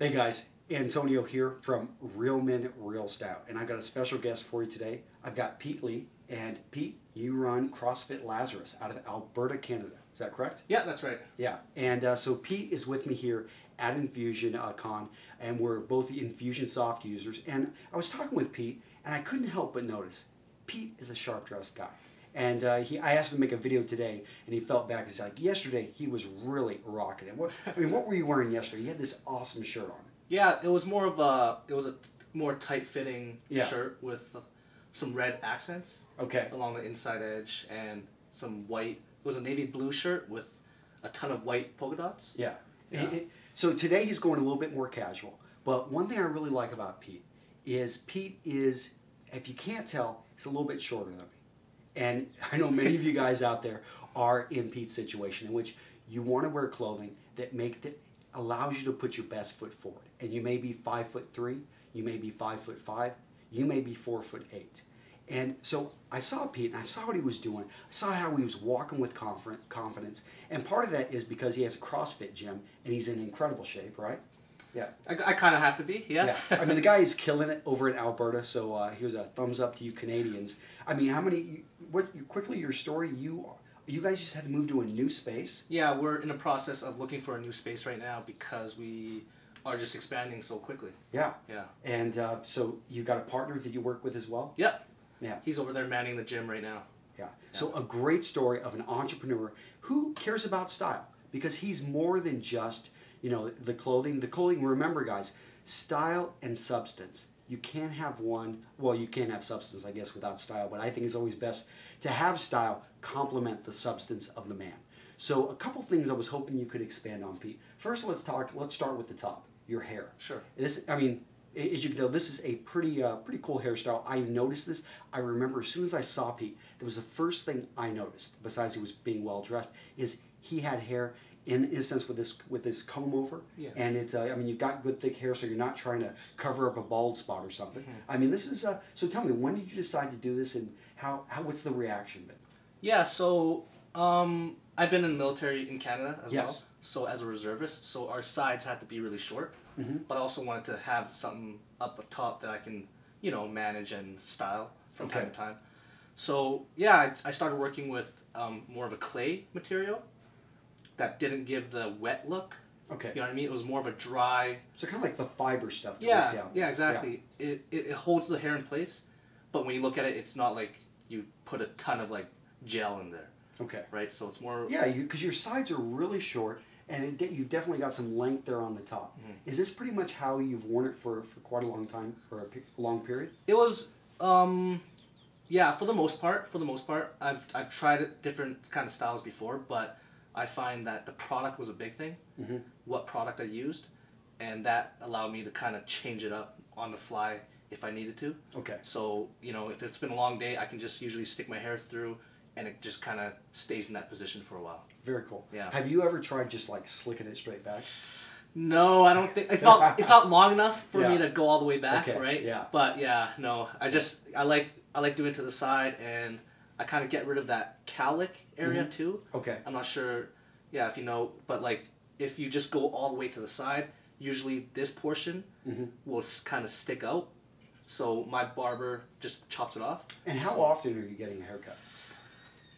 Hey guys, Antonio here from Real Men, Real Style, and I've got a special guest for you today. I've got Pete Lee, and Pete, you run CrossFit Lazurus out of Alberta, Canada. Is that correct? Yeah, that's right. Yeah, and so Pete is with me here at Infusion Con, and we're both the Infusionsoft users. And I was talking with Pete, and I couldn't help but notice Pete is a sharp-dressed guy. And I asked him to make a video today, and he felt back. He's like, yesterday he was really rocking it. What were you wearing yesterday? You had this awesome shirt on. Yeah, it was more of a more tight-fitting shirt with some red accents. Okay. Along the inside edge and some white. It was a navy blue shirt with a ton of white polka dots. Yeah. So today he's going a little bit more casual. But one thing I really like about Pete is, if you can't tell, he's a little bit shorter than me. And I know many of you guys out there are in Pete's situation, in which you want to wear clothing that allows you to put your best foot forward. And you may be 5'3", you may be 5'5", you may be 4'8". And so I saw Pete, and I saw what he was doing. I saw how he was walking with confidence. And part of that is because he has a CrossFit gym, and he's in incredible shape, right? Yeah. I kind of have to be, yeah. I mean, the guy is killing it over in Alberta, so here's a thumbs up to you Canadians. I mean, quickly your story, you guys just had to move to a new space? Yeah, we're in the process of looking for a new space right now because we are just expanding so quickly. Yeah. Yeah. And so you got a partner that you work with as well? Yep. Yeah. He's over there manning the gym right now. Yeah. So a great story of an entrepreneur who cares about style, because he's more than just, the clothing. The clothing, remember guys, style and substance. You can't have one, well, you can't have substance, I guess, without style, but I think it's always best to have style complement the substance of the man. So a couple things I was hoping you could expand on, Pete. First, let's start with the top, your hair. Sure. As you can tell, this is a pretty cool hairstyle. I noticed this. I remember as soon as I saw Pete, that was the first thing I noticed, besides he was being well dressed, is he had hair in a sense with this comb over. Yeah. And it's you've got good thick hair, so you're not trying to cover up a bald spot or something. Mm-hmm. I mean, this is so tell me, when did you decide to do this, and what's the reaction been? Yeah, so I've been in the military in Canada as yes. well. So as a reservist, so our sides had to be really short. Mm-hmm. But I also wanted to have something up top that I can, manage and style from time to time. So yeah, I started working with more of a clay material that didn't give the wet look. Okay. You know what I mean? It was more of a dry. So kind of like the fiber stuff that we see out there. Yeah, exactly. Yeah. It holds the hair in place, but when you look at it, it's not like you put a ton of like gel in there. Okay. Right? So it's more. Yeah, because your sides are really short, and you've definitely got some length there on the top. Mm-hmm. Is this pretty much how you've worn it for quite a long time, or a long period? It was, yeah, for the most part. I've tried different kind of styles before, but I find that the product was a big thing, mm-hmm. what product I used, and that allowed me to kind of change it up on the fly if I needed to. Okay. So, if it's been a long day, I can just usually stick my hair through, and it just kind of stays in that position for a while. Very cool. Yeah. Have you ever tried just like slicking it straight back? No, I don't think it's not long enough for me to go all the way back, right? Yeah. But yeah, no, I like doing it to the side, and I kind of get rid of that cowlick area mm-hmm. too. Okay. I'm not sure, if you know, but like if you just go all the way to the side, usually this portion mm-hmm. will kind of stick out. So my barber just chops it off. And how often are you getting a haircut?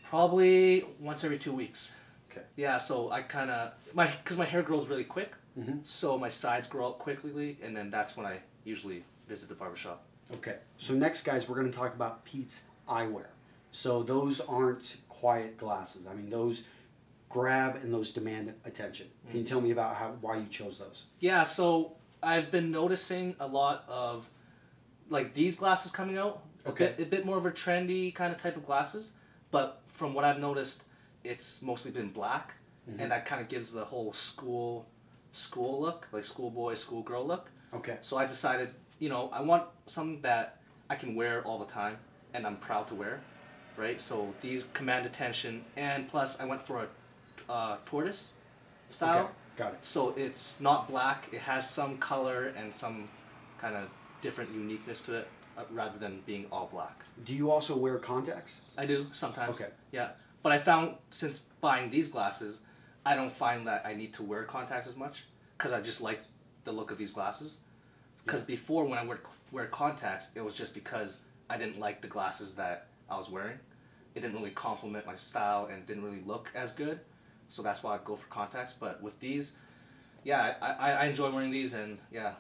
Probably once every 2 weeks. Okay. Yeah, so I kind of, because my hair grows really quick, mm-hmm. so my sides grow out quickly, and then that's when I usually visit the barbershop. Okay. So next, guys, we're going to talk about Pete's eyewear. So those aren't quiet glasses. I mean, those grab and those demand attention. Can you tell me about why you chose those? Yeah, so I've been noticing a lot of like these glasses coming out. Okay. A bit more of a trendy kind of type of glasses, but from what I've noticed, it's mostly been black, mm-hmm. and that kind of gives the whole school look, like schoolboy, schoolgirl look. Okay. So I decided, I want something that I can wear all the time, and I'm proud to wear. Right, so these command attention, and plus I went for a tortoise style. Okay, got it. So it's not black; it has some color and some kind of different uniqueness to it, rather than being all black. Do you also wear contacts? I do sometimes. Okay. Yeah, but I found since buying these glasses, I don't find that I need to wear contacts as much because I just like the look of these glasses. Because before, when I would wear contacts, it was just because I didn't like the glasses that I was wearing. It didn't really complement my style and didn't really look as good. So that's why I'd go for contacts. But with these, yeah, I enjoy wearing these, and yeah.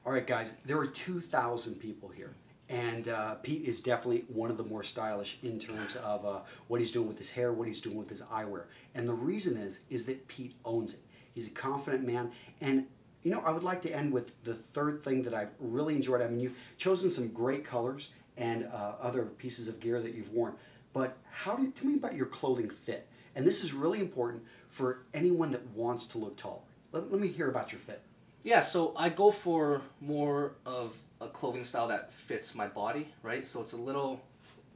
All right, guys, there are 2,000 people here. And Pete is definitely one of the more stylish in terms of what he's doing with his hair, what he's doing with his eyewear. And the reason is that Pete owns it. He's a confident man. And, you know, I would like to end with the third thing that I've really enjoyed. I mean, you've chosen some great colors and other pieces of gear that you've worn. But tell me about your clothing fit. And this is really important for anyone that wants to look taller. Let me hear about your fit. Yeah, so I go for more of a clothing style that fits my body, right? So it's a little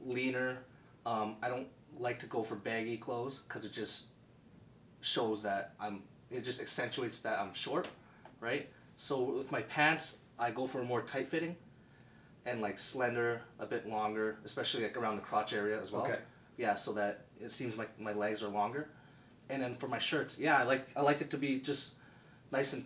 leaner. I don't like to go for baggy clothes because it just shows that it just accentuates that I'm short, right? So with my pants, I go for a more tight fitting and like slender, a bit longer, especially like around the crotch area as well. Okay. Yeah, so that it seems like my legs are longer. And then for my shirts, yeah, I like it to be just nice and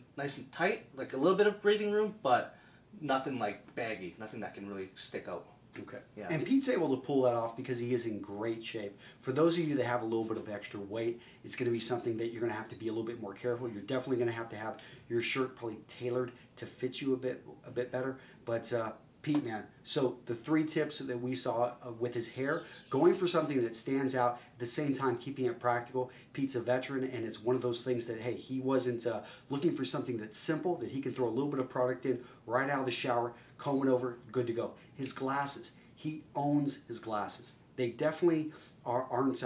tight, like a little bit of breathing room, but nothing like baggy, nothing that can really stick out. Okay. Yeah. And Pete's able to pull that off because he is in great shape. For those of you that have a little bit of extra weight, it's going to be something that you're going to have to be a little bit more careful. You're definitely going to have your shirt probably tailored to fit you a bit better. But Pete, man, so the 3 tips that we saw with his hair, going for something that stands out, at the same time keeping it practical. Pete's a veteran, and it's one of those things that, hey, he wasn't looking for something that's simple, that he can throw a little bit of product in right out of the shower, comb it over, good to go. His glasses, he owns his glasses. They definitely aren't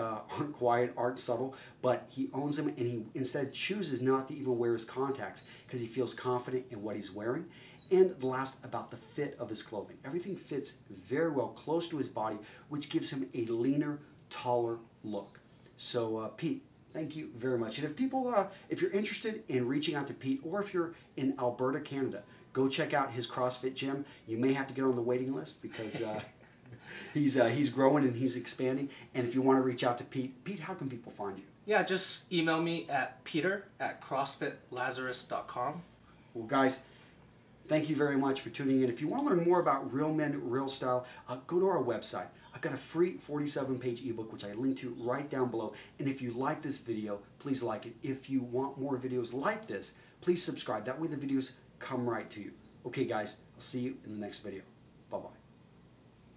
quiet, aren't subtle, but he owns them, and he instead chooses not to even wear his contacts because he feels confident in what he's wearing. And the last, about the fit of his clothing. Everything fits very well close to his body, which gives him a leaner, taller look. So Pete, thank you very much. And if people, if you're interested in reaching out to Pete, or if you're in Alberta, Canada, go check out his CrossFit gym. You may have to get on the waiting list because he's growing and he's expanding. And if you want to reach out to Pete, how can people find you? Yeah, just email me at peter@crossfitlazurus.com. Well, guys, thank you very much for tuning in. If you want to learn more about Real Men, Real Style, go to our website. I've got a free 47-page ebook, which I link to right down below. And if you like this video, please like it. If you want more videos like this, please subscribe. That way the videos come right to you. Okay, guys, I'll see you in the next video. Bye-bye.